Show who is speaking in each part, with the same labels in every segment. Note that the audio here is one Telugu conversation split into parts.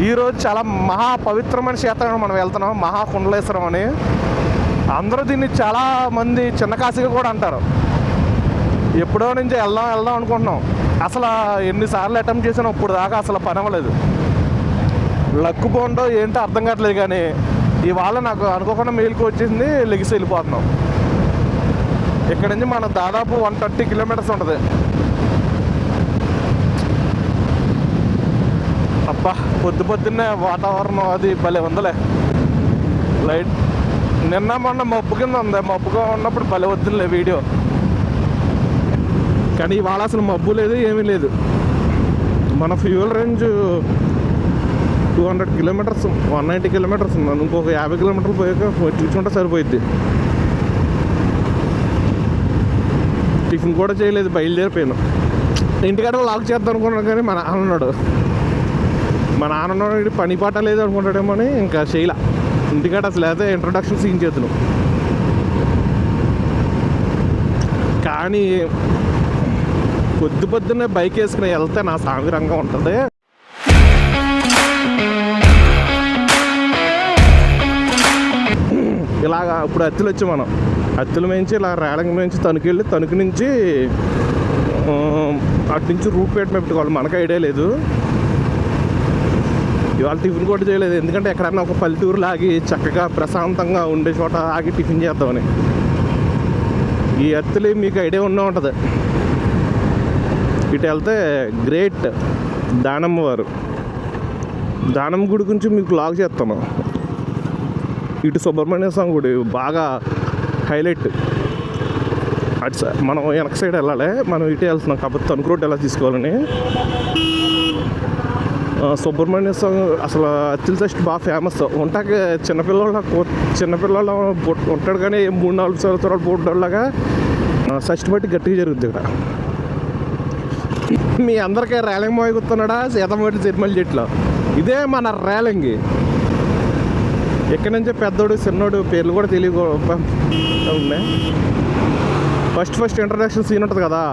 Speaker 1: ఈరోజు చాలా మహా పవిత్రమైన క్షేత్రం మనం వెళ్తున్నాం, మహాకుండలేశ్వరం అని. అందరూ దీన్ని చాలా మంది చిన్న కాశీగా కూడా అంటారు. ఎప్పుడో నుంచి వెళ్దాం అనుకుంటున్నాం. అసలు ఎన్నిసార్లు అటెంప్ట్ చేసానో ఇప్పుడు దాకా అసలు పని అవ్వలేదు. లక్కు పోండో ఏంటో అర్థం కావట్లేదు. కానీ ఇవాళ నాకు అనుకోకుండా మేలుకు వచ్చేసింది, లెగిసి వెళ్ళిపోతున్నాం. ఇక్కడ నుంచి మన దాదాపు 130 కిలోమీటర్స్ ఉంటుంది. అబ్బా పొద్దున్నే వాతావరణం అది భలే ఉందలే. లైట్ నిన్న మొన్న మబ్బు కింద ఉంది, మబ్బుగా ఉన్నప్పుడు భలే వద్దులే వీడియో. కానీ ఇవాళ అసలు మబ్బు లేదు, ఏమీ లేదు. మన ఫ్యూయల్ రేంజ్ 200 కిలోమీటర్స్, 190 కిలోమీటర్స్ ఉంది. ఇంకొక 50 కిలోమీటర్లు పోయాక చూసుకుంటే సరిపోయిద్ది. టిఫిన్ కూడా చేయలేదు, బయలుదేరిపోయాను. ఇంటికాడ లాక్ చేద్దాం అనుకున్నాను కానీ మా నాన్న పని పాట లేదు అనుకుంటాడేమో అని ఇంకా చేయలే. ఇంటికాడ అసలు అయితే ఇంట్రొడక్షన్ సీన్ చేద్దాను. కానీ పొద్దున్నే బైక్ వేసుకుని వెళ్తే నా సాగరంగా ఉంటుంది. ఇలాగా ఇప్పుడు అత్తిలు వచ్చి మనం అత్తిల నుంచి ఇలా రేలంగి నుంచి తణుకు వెళ్ళి, తణుకు నుంచి అటు నుంచి రూట్ పెట్టుకోవాలి. మనకు ఐడియా లేదు. ఇవాళ టిఫిన్ కూడా చేయలేదు, ఎందుకంటే ఎక్కడన్నా ఒక పల్లెటూరులో ఆగి చక్కగా ప్రశాంతంగా ఉండే చోట ఆగి టిఫిన్ చేద్దామని. ఈ అత్తిలి మీకు ఐడియా ఉంటుంది. ఇటు వెళ్తే గ్రేట్ దానమ్మ వారు, దానమ్మ గుడి గురించి మీకు లాగ్ చేస్తాను. ఇటు సుబ్రహ్మణ్య స్వామి గుడి బాగా హైలైట్. అటు మనం వెనక సైడ్ వెళ్ళాలి, మనం ఇటు వెళ్తున్నాం. కాకపోతే తణుకు రోడ్డు ఎలా తీసుకోవాలని. సుబ్రహ్మణ్య స్వామి అసలు అత్తిలి షష్ఠి బాగా ఫేమస్. ఉంటాక చిన్నపిల్లల ఉంటాడు, కానీ 3-4 సంవత్సరాల పోటీలాగా షష్ఠి బట్టి గట్టిగా జరుగుద్ది ఇక్కడ. మీ అందరికీ రేలంగి మోయి గుర్తున్నాడా? సీతమ్మటి తిరుమల చెట్లు. ఇదే మన రేలంగి. ఎక్కడి నుంచే పెద్దోడు చిన్నోడు పేర్లు కూడా ఉన్నాయి. ఫస్ట్ ఇంట్రడక్షన్ సీన్ ఉంటుంది కదా,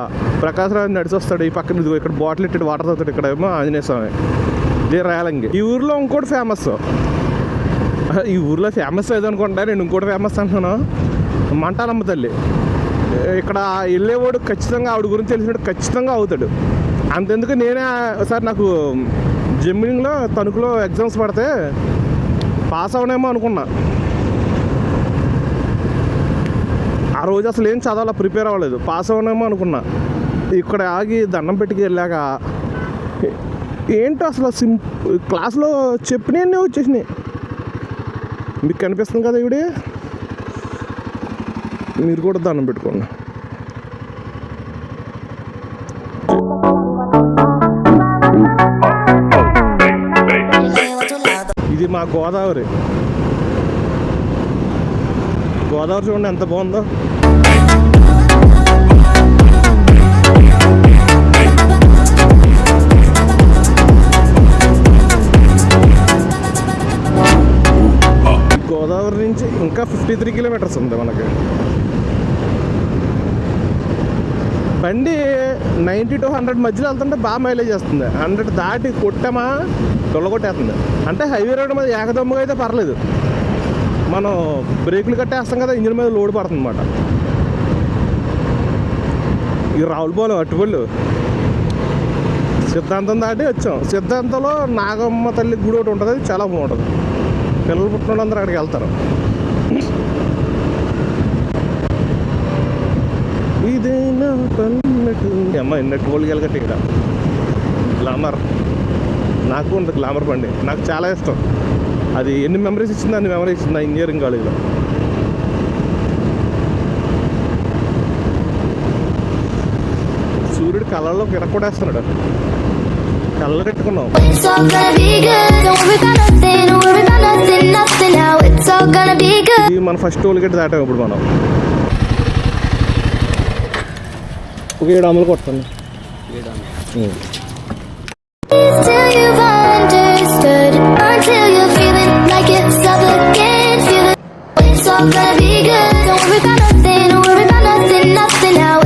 Speaker 1: ప్రకాశరావు నడిచి వస్తాడు. ఈ పక్కన ఇక్కడ బాటిల్ ఇట్టి వాటర్ తాగుతాడు. ఇక్కడేమో ఆంజనేయ స్వామి. ఇదే రేలంగి. ఈ ఊరిలో ఇంకోటి ఫేమస్. ఈ ఊరిలో ఫేమస్ ఏదనుకుంటా, నేను ఇంకోటి ఫేమస్ అంటున్నాను. మంటాలమ్మ తల్లి. ఇక్కడ వెళ్ళేవాడు ఖచ్చితంగా ఆవిడ గురించి తెలిసినట్టు ఖచ్చితంగా అవుతాడు. అంతెందుకు నేనే సార్ నాకు జెమినింగ్లో తణుకులో ఎగ్జామ్స్ పడితే పాస్ అవనేమో అనుకున్నా. ఆ రోజు అసలు ఏం చదవాలో ప్రిపేర్ అవ్వలేదు, పాస్ అవనేమో అనుకున్నా. ఇక్కడ ఆగి దండం పెట్టుకు వెళ్ళాక ఏంటో అసలు క్లాస్లో చెప్పినవన్నీ వచ్చేసినాయి. మీకు కనిపిస్తుంది కదా ఇవిడి, మీరు కూడా దండం పెట్టుకోండి. ఇది మా గోదావరి. చూడండి ఎంత బాగుందో. గోదావరి నుంచి ఇంకా 53 కిలోమీటర్స్ ఉంది మనకి. బండి 90 to 100 మధ్యలో వెళ్తుంటే బాగా మైలేజ్ వస్తుంది. 100 దాటి కొట్టామా దొల్లగొట్టేస్తుంది. అంటే హైవే రోడ్ మీద ఏకదమ్ముగా అయితే పర్లేదు, మనం బ్రేకులు కట్టేస్తాం కదా, ఇంజిన్ మీద లోడ్ పడుతుంది అన్నమాట. ఈ రావులపాలెం అట్టుపళ్ళు సిద్ధాంతం దాటి వచ్చాం. సిద్ధాంతంలో నాగమ్మ తల్లి గుడి ఒకటి ఉంటుంది, చాలా బాగుంటుంది. పిల్లలు పుట్టిన అందరూ అక్కడికి వెళ్తారు. ఇదేనా పన్నట్టు అమ్మ ఎన్నట్టు వాళ్ళు వెళ్ళగట్టి ఇక్కడ గ్లామర్. నాకు ఉంది గ్లామర్ బండి, నాకు చాలా ఇష్టం. అది ఎన్ని మెమరీస్ ఇచ్చింది, అన్ని మెమరీస్ ఇచ్చింది నా ఇంజనీరింగ్ కాలేజీలో. సూర్యుడు కళ్ళల్లో కిరక్కొడేస్తున్నాడు. కళ్ళు కట్టుకున్నాం. ఇది మన ఫస్ట్ టోల్ గేట్ దాటాం. ఇప్పుడు మనం ఒక 7 అమలు కొడుతుంది.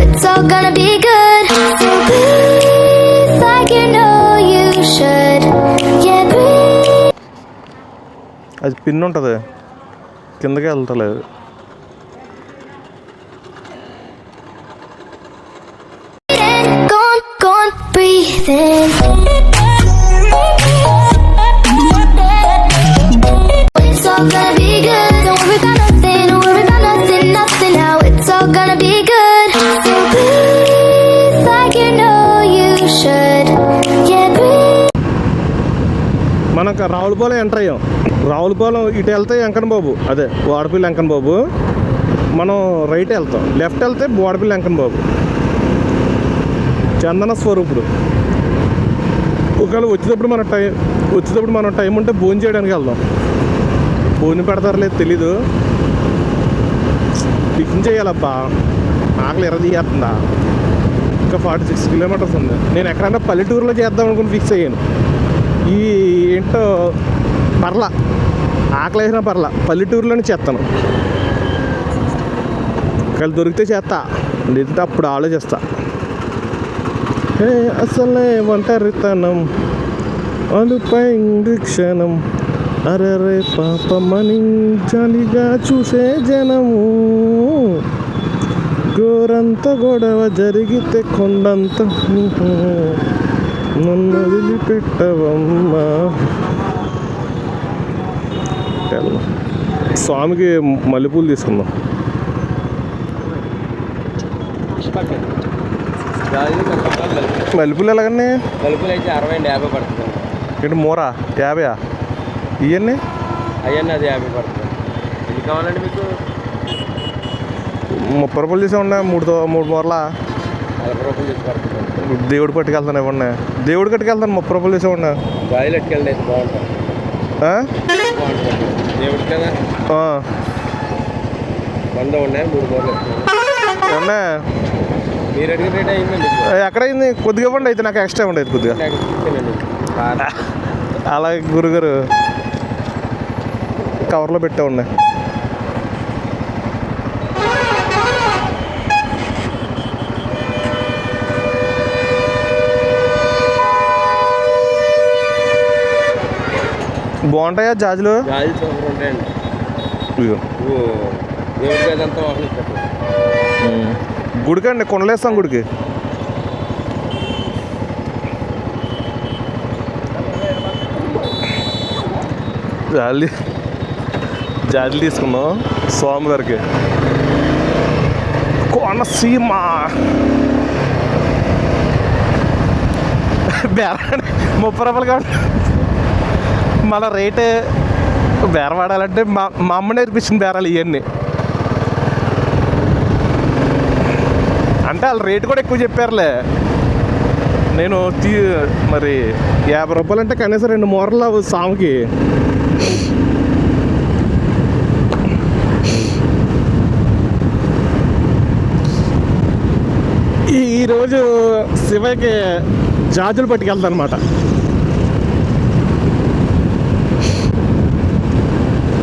Speaker 2: It's all gonna be good. So please, like you're
Speaker 1: అది పిన్ ఉంటుంది, కిందకే వెళ్తలేదు. మనకు రావులపాలెం ఎంటర్ అయ్యాం. రావులపాలెం ఇటు వెళ్తే వెంకన్న బాబు, అదే బోడపల్లి వెంకన్న బాబు. మనం రైట్ వెళ్తాం, లెఫ్ట్ వెళ్తే బోడపల్లి వెంకన్న బాబు, చందన స్వరూపుడు. ఒకవేళ వచ్చేటప్పుడు మనం టైం ఉంటే భోజనం చేయడానికి వెళ్దాం. భోజనం పెడతారు లేదు తెలీదు, టిఫిన్ చేయాలబ్బా, ఆకలి ఎర్రదీయేస్తుందా. ఇంకా 46 కిలోమీటర్స్ ఉంది. నేను ఎక్కడైనా పల్లెటూరులో చేద్దాం అనుకుని ఫిక్స్ అయ్యాను. ఈ ఏంటో పర్లా, ఆకలి వేసినా పర్లా, పల్లెటూరులోనే చేస్తాను. ఒకవేళ దొరికితే చేస్తా, లేదంటే అప్పుడు ఆలోచిస్తా. అసలే ఒంటరితనం అలుపై క్షణం, అరరే పాపమని జాలిగా చూసే జనము, గోరంత గొడవ జరిగితే కొండంత నన్ను వదిలిపెట్టవమ్మా. స్వామికి మల్లెపూలు తీసుకుందాం. మల్లెపూలు ఎలాగండి?
Speaker 2: మల్లెపూలు అయితే 60 అండి, 50 పడుతుంది.
Speaker 1: ఏంటి మూరా 50? ఇవన్నీ
Speaker 2: అవన్నీ అది 50 పడుతుంది. ఎన్ని కావాలండి మీకు?
Speaker 1: 30 రూపాయలు తీసేవ్వండి, మూడు మూరలా.
Speaker 2: 40 రూపాయలు తీసి పడుతుంది.
Speaker 1: దేవుడు పట్టుకెళ్తాను ఇవ్వండి, దేవుడు కట్టుకెళ్తాను. 30 రూపాయలు తీసేవ్వండి.
Speaker 2: గాయలు ఎట్టుకెళ్ళండి, అయితే బాగుంటుంది. దేవుడి కదా 100 ఉన్నాయి, 3 మూరలు
Speaker 1: ఏమన్నా
Speaker 2: మీరు అడిగిన రేట్ అయిందండి.
Speaker 1: ఎక్కడైంది? కొద్దిగా ఇవ్వండి, అయితే నాకు ఎక్స్ట్రా ఇవ్వండి. అయితే కొద్దిగా అలాగే గురుగారు కవర్లో పెట్టేవ్వండి. బాగుంటాయా జాజులు?
Speaker 2: జాజులు సూపర్ ఉంటాయండి. దేవుడి గదంతా వాసన.
Speaker 1: గుడికి అండి, కొనలేస్తాం గుడికి. జాజులు తీసుకున్నాం స్వామివారికి. కోనసీమ బేర 30 రూపాయలు కాదు. మళ్ళీ రేటు బేరవాడాలంటే మా అమ్మ నేర్పించింది బేరాలు ఇవన్నీ. అంటే వాళ్ళు రేటు కూడా ఎక్కువ చెప్పారులే. నేను మరి 50 రూపాయలు అంటే కనీసం 2 మూరలు సాముకి. ఈరోజు శివకి జాజులు పట్టుకెళ్తా అనమాట.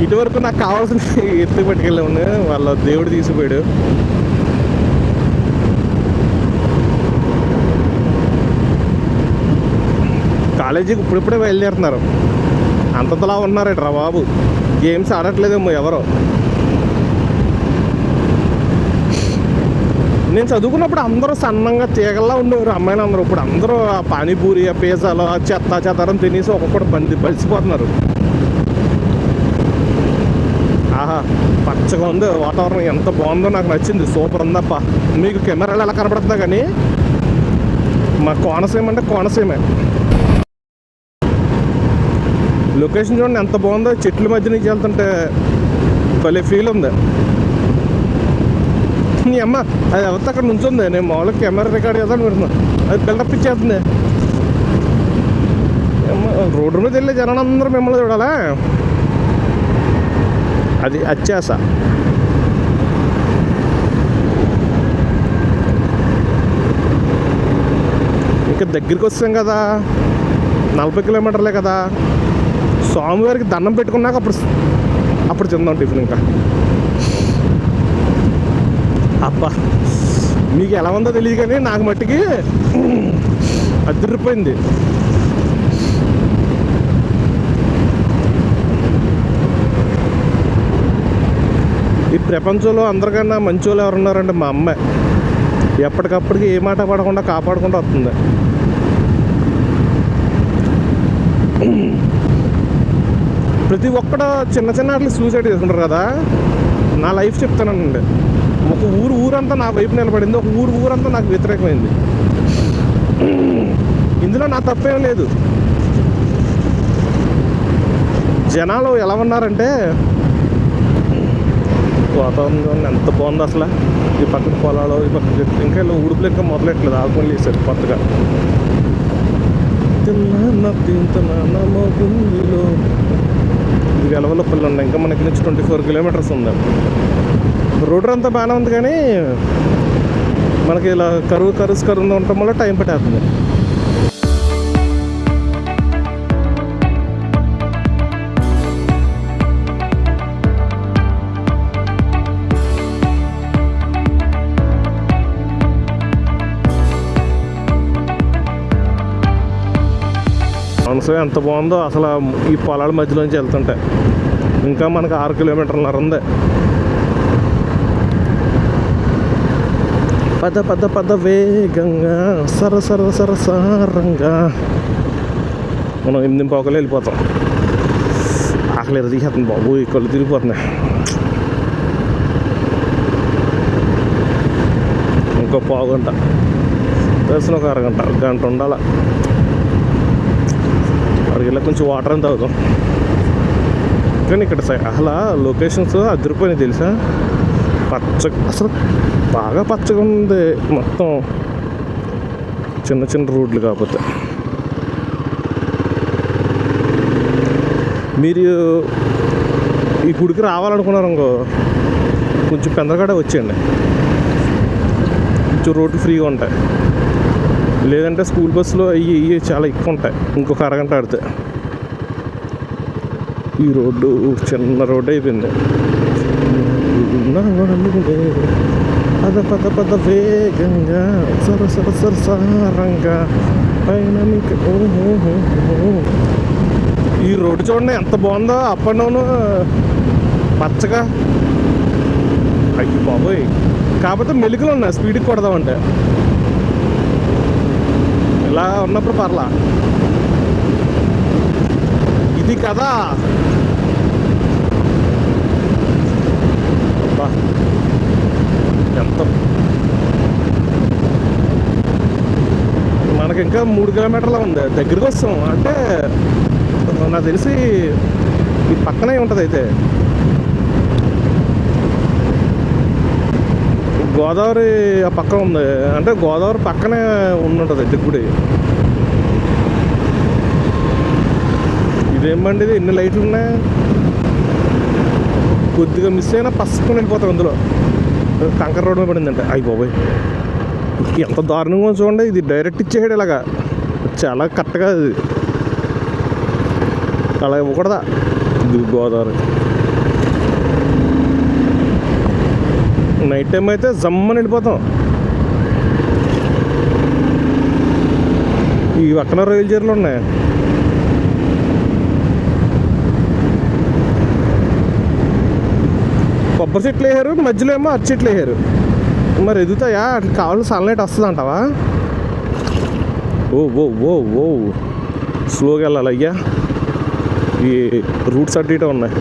Speaker 1: ఇటువరకు నాకు కావాల్సిన ఎత్తుకు పట్టుకెళ్ళాము, వాళ్ళ దేవుడు తీసుకుపోయాడు. కాలేజీకి ఇప్పుడిప్పుడే బయలుదేరుతున్నారు. అంతలా ఉన్నారట రా బాబు, గేమ్స్ ఆడట్లేదేమో ఎవరో. నేను చదువుకున్నప్పుడు అందరూ సన్నంగా తీగల్లా ఉండేవారు అమ్మాయిలు అందరూ. ఇప్పుడు అందరూ ఆ పానీపూరి, ఆ పిజ్జాలు, ఆ చెత్తారం తినేసి ఒక్కొక్కటి బలిసిపోతున్నారు. ఆహా, పచ్చగా ఉంది వాతావరణం, ఎంత బాగుందో, నాకు నచ్చింది. సూపర్ ఉందప్ప. మీకు కెమెరాలు ఎలా కనపడుతుందా కానీ మా కోనసీమ అంటే కోనసీమే. లొకేషన్ చూడండి ఎంత బాగుందో, చెట్ల మధ్య నుంచి వెళ్తుంటే భలే ఫీల్ ఉంది. నీ అమ్మ అది ఎవరితో అక్కడ నుంచుంది, నేను మామూలుగా కెమెరా రికార్డ్ చేద్దాను పెడుతున్నాను, అది బిల్డప్ ఇచ్చేస్తుంది. రోడ్డు మీద వెళ్ళే జనం అందరూ మిమ్మల్ని చూడాలా, అది అత్యాస. ఇంకా దగ్గరికి వస్తాం కదా, 40 కిలోమీటర్లే కదా. స్వామివారికి దండం పెట్టుకున్నాక అప్పుడు తిందాం టిఫిన్. ఇంకా అబ్బా, మీకు ఎలా ఉందో తెలియదు కానీ నాకు మట్టికి అదిరిపోయింది. ప్రపంచంలో అందరికన్నా మంచి వాళ్ళు ఎవరున్నారంటే మా అమ్మాయి. ఎప్పటికప్పటికి ఏ మాట పడకుండా కాపాడుకుంటూ వస్తుంది. ప్రతి ఒక్కడు చిన్న చిన్న వాటికి సూసైడ్ చేసుకుంటారు కదా. నా లైఫ్ చెప్తానండి. ఒక ఊరంతా నా వైపు నిలబడింది, ఒక ఊరంతా నాకు వ్యతిరేకమైంది. ఇందులో నా తప్పేం లేదు. జనాలు ఎలా ఉన్నారంటే, వాతావరణం ఎంత బాగుంది అసలు. ఈ పక్కన పొలాలు, ఈ పక్కన ఇంకా ఇలా ఉడుపులు ఇంకా మొదలెట్లేదు, ఆకులు వేసారు కొత్తగా. ఇది వెలవలో పళ్ళు ఉన్నాయి. ఇంకా మనకి నుంచి 24 కిలోమీటర్స్ ఉంది. రోడ్డు అంతా బాగానే ఉంది, కానీ మనకి ఇలా కరువు ఉండటం వల్ల టైం పట్టేస్తుంది. మనసు ఎంత బాగుందో అసలు. ఈ పొలాల మధ్యలోంచి వెళ్తుంటే ఇంకా మనకు 6 కిలోమీటర్లన్నర ఉంది. పద వేగంగా సరసారంగా మనం 8:15 వెళ్ళిపోతాం. ఆకలి తీసేస్తుంది బాబు, ఈ కళ్ళు తిరిగిపోతున్నాయి. ఇంకో పావుగంట తెలిసిన, ఒక గంట ఉండాలి. అడిగిలా కొంచెం వాటర్ అని తాగుతాం. కానీ ఇక్కడ అసలు లొకేషన్స్ అదిరిపోయినాయి తెలుసా. అసలు బాగా పచ్చగా ఉంది మొత్తం. చిన్న చిన్న రోడ్లు కాకపోతే. మీరు ఈ గుడికి రావాలనుకున్నారు ఇంకో కొంచెం పెందరగడ వచ్చేయండి. కొంచెం రోడ్లు ఫ్రీగా ఉంటాయి. లేదంటే స్కూల్ బస్సులో ఇవి చాలా ఎక్కువ ఉంటాయి. ఇంకొక అరగంట ఆడితే. ఈ రోడ్డు చిన్న రోడ్డు అయిపోయింది. పద వేగంగా సరసారంగా పైన మీకు. ఈ రోడ్డు చూడండి ఎంత బాగుందో. అప్ అండ్ డౌన్ పచ్చగా. అయ్యి బాబోయ్, కాకపోతే మెలికలు ఉన్నాయి స్పీడ్కి కొడదామంటే. ఇలా ఉన్నప్పుడు పర్లా. ఇది కదా ఎంత. మనకి ఇంకా 3 కిలోమీటర్ల ఉంది, దగ్గరికి వస్తాం. అంటే నాకు తెలిసి ఈ పక్కనే ఉంటుంది. అయితే గోదావరి ఆ పక్కన ఉంది. అంటే గోదావరి పక్కనే ఉంటుంది దిగుడి. ఇదేమండి, ఇది ఎన్ని లైట్లు ఉన్నాయి. కొద్దిగా మిస్ అయినా పసుకొని వెళ్ళిపోతాం. అందులో కంకర రోడ్డు మీద పడిందంటే అయ్యి బాబోయ్, ఎంత దారుణంగా చూడండి. ఇది డైరెక్ట్ ఇచ్చేసాడు ఇలాగా, చాలా కరెక్ట్గా. ఇది అలా ఇవ్వకూడదా. ఇది గోదావరి. నైట్ టైం అయితే జమ్మని వెళ్ళిపోతాం. ఈ పక్కన రైలు చీరలు ఉన్నాయి. కొబ్బరి చెట్లు వేసారు, మధ్యలో ఏమో అరటి చెట్లు వేసారు. మరి ఎదుగుతాయా? అట్లా కావాలి సన్లైట్ వస్తుంది అంటావా? ఓ స్లోగా వెళ్ళాలి అయ్యా. ఈ రూట్స్ అటు ఇటు ఉన్నాయి,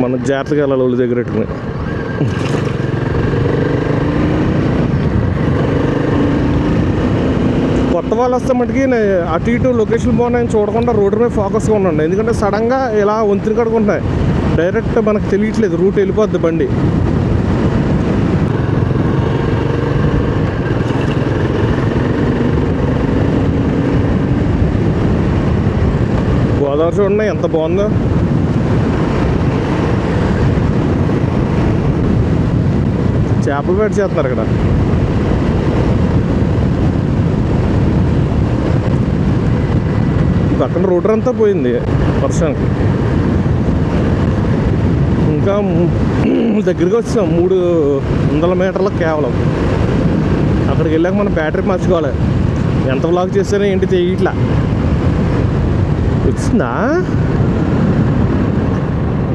Speaker 1: మనం జాగ్రత్తగా వెళ్ళాలి వాళ్ళ దగ్గర పెట్టుకుని. కొత్త వాళ్ళు వస్తే మటుకి అటు ఇటు లొకేషన్ బాగున్నాయని చూడకుండా రోడ్డు మీద ఫోకస్గా ఉండండి. ఎందుకంటే సడన్గా ఇలా వంతుని కడుకుంటున్నాయి. డైరెక్ట్ మనకు తెలియట్లేదు, రూట్ వెళ్ళిపోద్ది బండి. గోదావరి చూడండి ఎంత బాగుందో. చేపలు వేట చేస్తున్నారు ఇక్కడ. పక్కన రోడ్డు అంతా పోయింది వర్షానికి. ఇంకా దగ్గరికి వచ్చాం 300 మీటర్లకు కేవలం. అక్కడికి వెళ్ళాక మనం బ్యాటరీ మార్చుకోవాలి. ఎంత వ్లాగ్ చేస్తేనే ఏంటి తెలియట్లా. వచ్చిందా?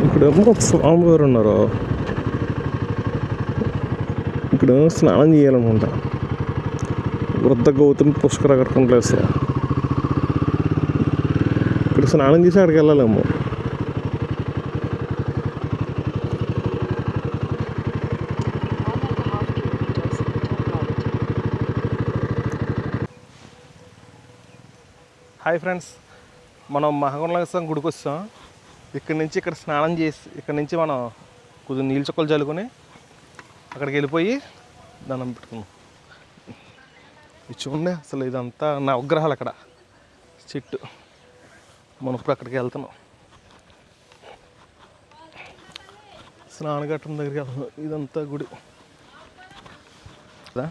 Speaker 1: ఇక్కడేమో స్వామివారు ఉన్నారు. ఇక్కడ స్నానం చేయాలనుకుంటా. వృద్ధ గౌతమి పుష్కర కట్టుకుంటలేస్తారు. ఇక్కడ స్నానం చేసి అక్కడికి వెళ్ళాలేమో. హాయ్ ఫ్రెండ్స్, మనం మహాగుండలేశ్వరం గుడికి వచ్చాం. ఇక్కడి నుంచి ఇక్కడ స్నానం చేసి ఇక్కడ నుంచి మనం కొద్దిగా నీళ్ళు చుక్కలు చల్లుకొని అక్కడికి వెళ్ళిపోయి దండం పెట్టుకున్నాం. ఇది చూడండి, అసలు ఇదంతా నవగ్రహాలు అక్కడ చెట్టు. మనం ఇప్పుడు అక్కడికి వెళ్తున్నాం. స్నానఘట్టం దగ్గరికి వెళ్తున్నాం. ఇదంతా గుడి కదా,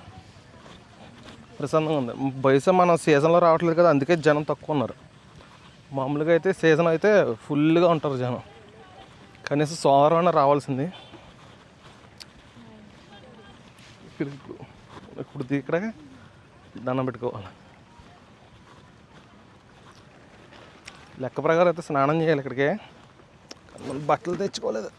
Speaker 1: ప్రశాంతంగా ఉంది. బహుశా మనం సీజన్లో రావట్లేదు కదా, అందుకే జనం తక్కువ ఉన్నారు. మామూలుగా అయితే సీజన్ అయితే ఫుల్గా ఉంటారు జనం. కనీసం సోమవారం అయినా రావాల్సింది. ఇప్పుడు ఇక్కడ దండం పెట్టుకోవాలి. లెక్క ప్రకారం అయితే స్నానం చేయాలి ఇక్కడికి. బట్టలు తెచ్చుకోలేదు.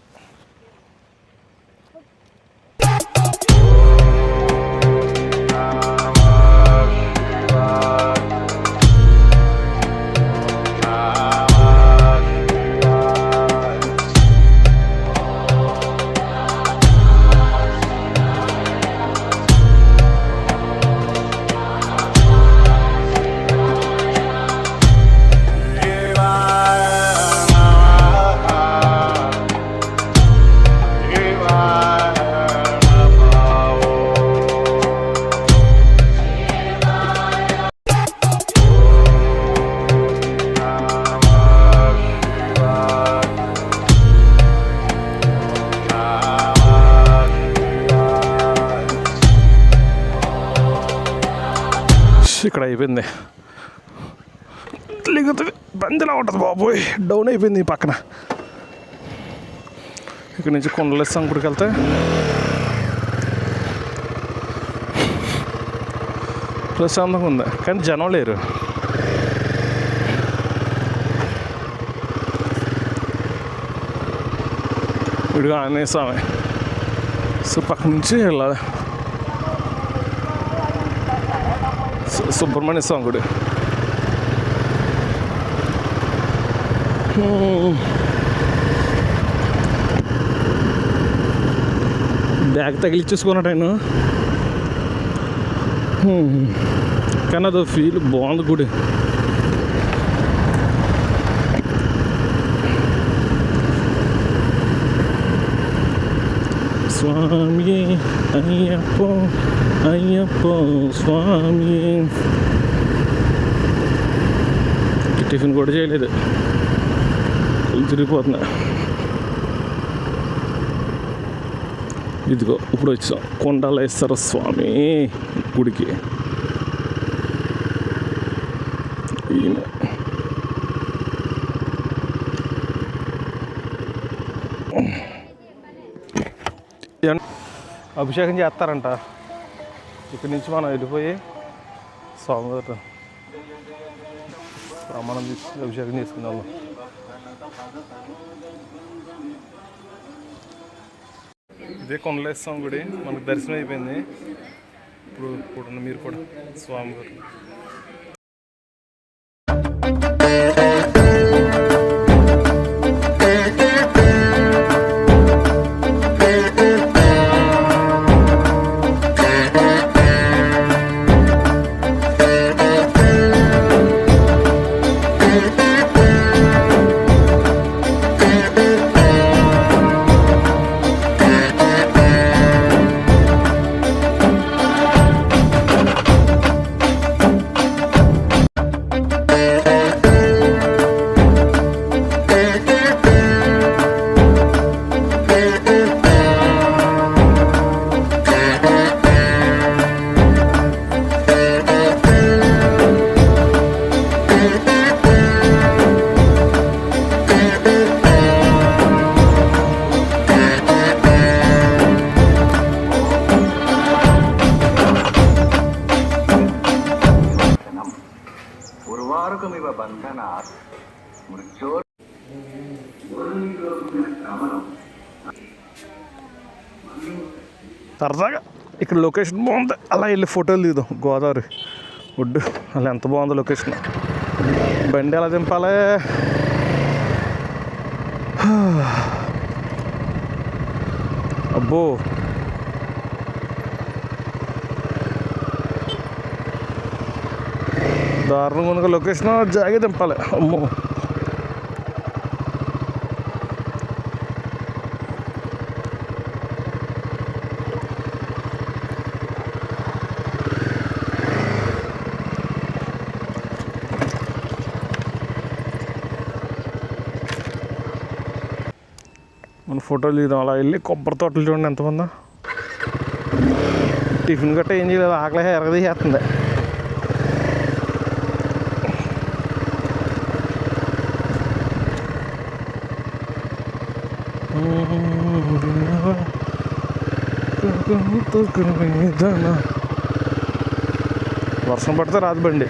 Speaker 1: ఇక్కడ అయిపోయింది. లేకపోతే బందిలా ఉంటుంది బాబోయ్, డౌన్ అయిపోయింది ఈ పక్కన. ఇక్కడ నుంచి కొండలేస్తాం గుడికి వెళ్తే ప్రశాంతంగా ఉంది, కానీ జనం లేరు. విడిగా ఆంజనేయ స్వామి. సో పక్క నుంచి వెళ్ళాలి. సుబ్రహ్మణ్య స్వామి గుడి. బ్యాగ్ తగిలిచ్చేసుకున్నాడు ఆయన. కానీ అదో ఫీల్ బాగుంది గుడి. స్వామి అయ్యప్ప అయ్యప్ప స్వామి. టిఫిన్ కూడా చేయలేదు, తిరిగిపోతున్నా. ఇదిగో ఇప్పుడు వచ్చాం కొండలేశ్వర స్వామి గుడికి. ఈయన అభిషేకం చేస్తారంట. ఇక్కడి నుంచి మనం వెళ్ళిపోయి స్వామివారు ప్రమాణం తీసుకుని అభిషేకం చేసుకున్నాము. ఇదే కొండలేశ్వరం గుడి. మనకు దర్శనం అయిపోయింది. ఇప్పుడు మీరు కూడా స్వామివారు.
Speaker 3: ఉర్వారుకమివ బంధనాత్ మృత్యో
Speaker 1: సరదాగా ఇక్కడ లొకేషన్ బాగుంది, అలా వెళ్ళి ఫోటోలు తీద్దాం. గోదావరి ఒడ్డు అలా ఎంత బాగుందో లొకేషన్. బండి ఎలా దింపాలి? అబ్బో, దారుణంగా ఉన్న లొకేషన్, జాగే దింపాలి. అమ్మో, మన ఫోటోలు తీద్దాం. అలా వెళ్ళి కొబ్బరి తోటలు చూడండి ఎంతమందో. టిఫిన్ గట్రా ఏం చేయలేదు, ఆకలి ఎరగదీసేస్తుంది. వర్షం పడితే రాదు బండి.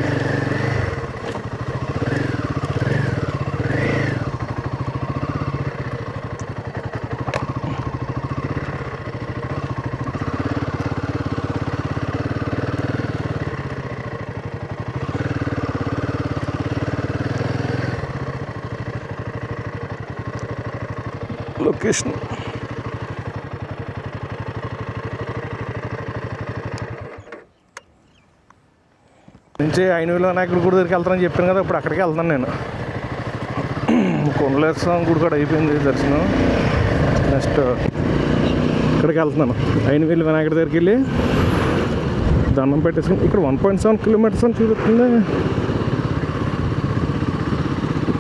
Speaker 1: లొకేషన్ నుంచి ఐనూరులో వినాయకుడి గుడి దగ్గరికి వెళ్తానని చెప్పాను కదా, ఇప్పుడు అక్కడికి వెళ్తాను నేను. కొండలేశ్వరం గుడి కూడా అయిపోయింది దర్శనం. నెక్స్ట్ ఇక్కడికి వెళ్తున్నాను, ఐనూరు వినాయకుడి దగ్గరికి వెళ్ళి దండం పెట్టేసుకుని. ఇక్కడ 1.7 కిలోమీటర్స్ అని చూపిస్తుంది.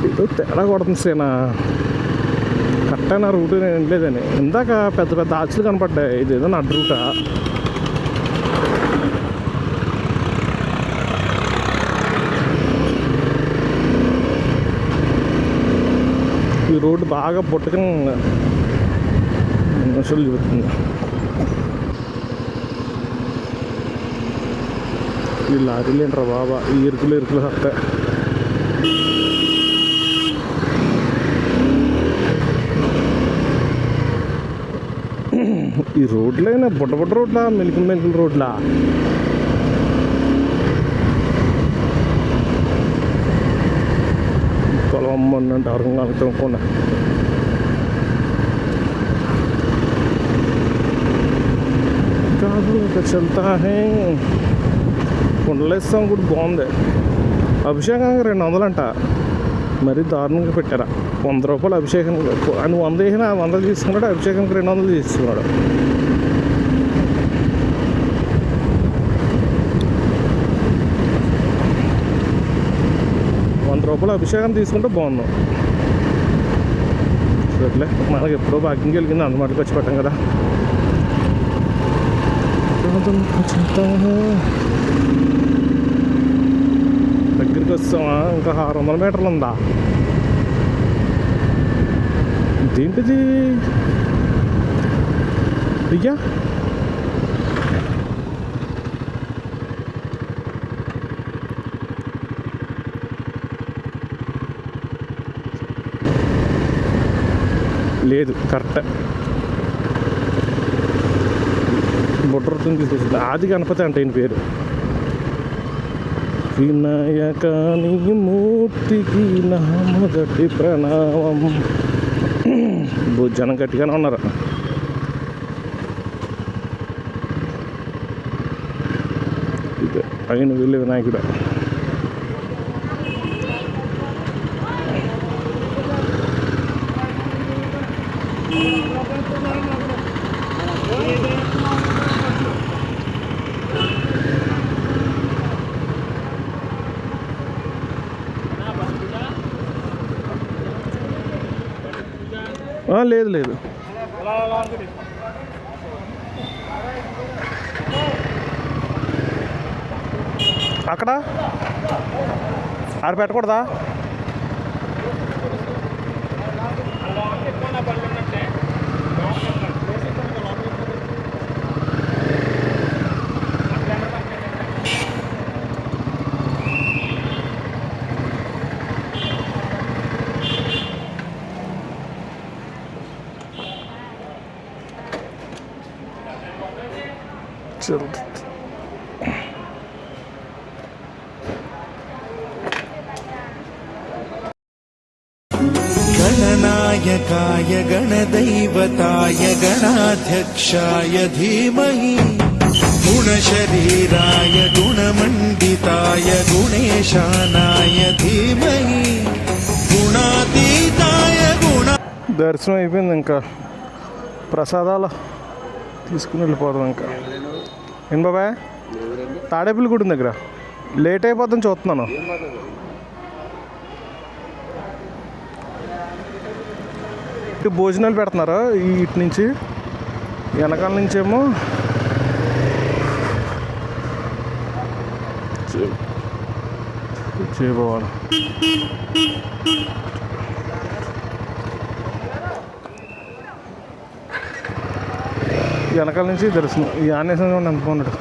Speaker 1: ఏదో తేడా కొడుతుంది సేనా, కరెక్ట్ అయిన రూట్ నేను వినలేదని. ఇందాక పెద్ద పెద్ద ఆర్చులు కనపడ్డాయి, ఇదేదో నా రూటా? ఈ రోడ్డు బాగా పుట్టుకుని మనుషులు చూపుతుంది. ఈ లారీలు ఏంట్రా బాబా, ఈ ఇరుకులు వస్తాయి. ఈ రోడ్లైనా బుడ్డ రోడ్లా, మెలికల రోడ్లా? పొలం అంటే అర్థం కలుగుతున్నా. కాదు చల్తా హే. కొండలేస్తాం కూడా బాగుంది. అభిషేకానికి 200 అంట, మరీ దారుణంగా పెట్టారా. 100 రూపాయలు అభిషేకం. అని 100 వేసినా 100 తీసుకున్నాడు, అభిషేకానికి 200 తీసుకున్నాడు. రూపాయలు అభిషేకం తీసుకుంటే బాగున్నాం. సరేలే, మనకి ఎప్పుడో భాగ్యం కలిగింది, అందుబాటుకు వచ్చి పెట్టాం కదా. దగ్గరికి వస్తామా? ఇంకా 600 మీటర్లు ఉందా? ఇదేంటిది అయ్యా? లేదు, కరెక్ట్. బుట్రతో తీసుకొచ్చింది. ఆది గణపతి అంటే ఈయన పేరు. వినాయక నీ మూర్తికి నా మొదటి ప్రణామం. జనం గట్టిగానే ఉన్నారు. ఇదే ఆయన వెళ్ళే వినాయకుడు. లేదు లేదు, అక్కడ ఆడ పెట్టకూడదా?
Speaker 4: गणनायकाय गणदैवताय गणाध्यक्षाय धीमहि गुणशरीराय गुणमण्डिताय गुणेशानाय धीमहि गुणातीताय गुण
Speaker 1: దర్శనం అయిపోయింది. ఇంకా ప్రసాదాలు తీసుకుని వెళ్ళిపోదాం. ఇంకా ఏం బాబాయ్, తాడేపల్లి గుడి దగ్గర లేట్ అయిపోద్దని చూస్తున్నాను. ఇటు భోజనాలు పెడుతున్నారు ఇటు నుంచి, వెనకాల నుంచేమో చేయబోవాలి. వెనకాల నుంచి దర్శనం. ఈ ఆంజనేయ స్వామి ఎంత బాగున్నాడు.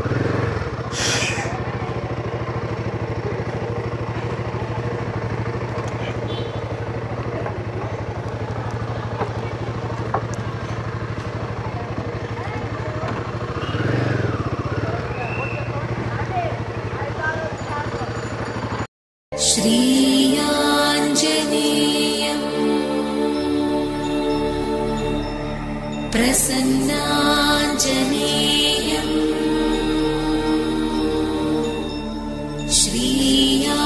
Speaker 5: श्रीयाञ्जनेयम् प्रसन्नाञ्जनेयम् श्रीयाञ्जनेयम्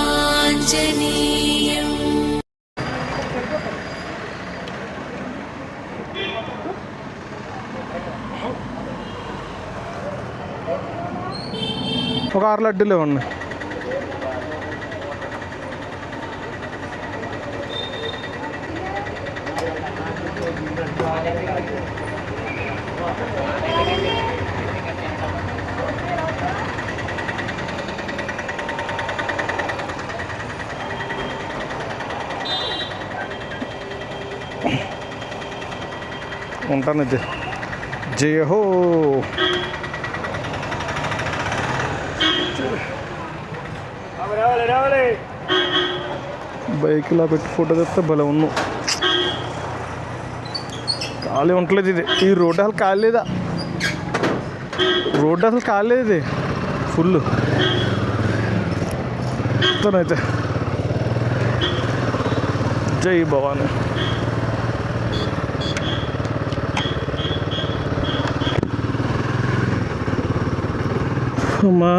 Speaker 1: ఒక 6 లడ్డూలు ఇవ్వండి. ఉంటాను. జయ హో. బైక్ ఇలా పెట్టి ఫోటో తెస్తే భలే ఉన్నావు. ఖాళీ ఉండలేదు ఇది. ఈ రోడ్డు అసలు కాలేదా? రోడ్డు అసలు కాలేదు ఇది, ఫుల్. అయితే జై భవాని. అమ్మా